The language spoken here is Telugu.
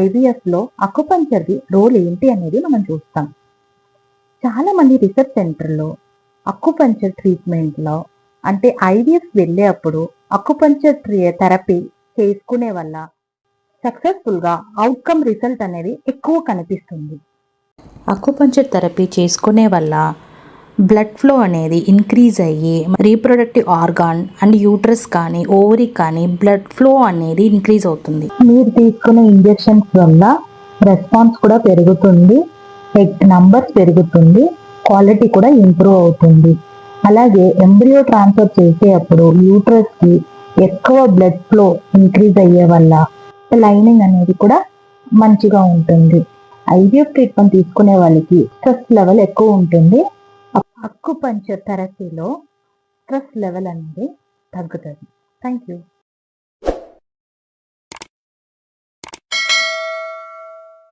ఐవీఎఫ్లో అకుపంచర్ది రోల్ ఏంటి అనేది మనం చూస్తాం. చాలా మంది రీసెర్చ్ సెంటర్లో అకుపంచర్ ట్రీట్మెంట్లో అంటే ఐవీఎఫ్ వెళ్ళే అప్పుడు అకుపంచర్ థెరపీ చేసుకునే వల్ల సక్సెస్ఫుల్గా అవుట్కమ్ రిజల్ట్ అనేది ఎక్కువ కనిపిస్తుంది. అకుపంచర్ థెరపీ చేసుకునే వల్ల బ్లడ్ ఫ్లో అనేది ఇంక్రీజ్ అయ్యి రీప్రొడక్టివ్ ఆర్గాన్ అండ్ యూట్రస్ కానీ ఓవరీ కానీ బ్లడ్ ఫ్లో అనేది ఇంక్రీజ్ అవుతుంది. మీరు తీసుకునే ఇంజెక్షన్స్ వల్ల రెస్పాన్స్ కూడా పెరుగుతుంది, ఎగ్ నంబర్స్ పెరుగుతుంది, క్వాలిటీ కూడా ఇంప్రూవ్ అవుతుంది. అలాగే ఎంబ్రియో ట్రాన్స్ఫర్ చేసేటప్పుడు యూట్రస్కి ఎక్కువ బ్లడ్ ఫ్లో ఇంక్రీజ్ అయ్యే వల్ల లైనింగ్ అనేది కూడా మంచిగా ఉంటుంది. ఐవీఎఫ్ ట్రీట్మెంట్ తీసుకునే వాళ్ళకి స్ట్రెస్ లెవెల్ ఎక్కువ ఉంటుంది. అకుపంచర్ థెరపీలో స్ట్రెస్ లెవెల్ అనేది తగ్గుతుంది. Thank you.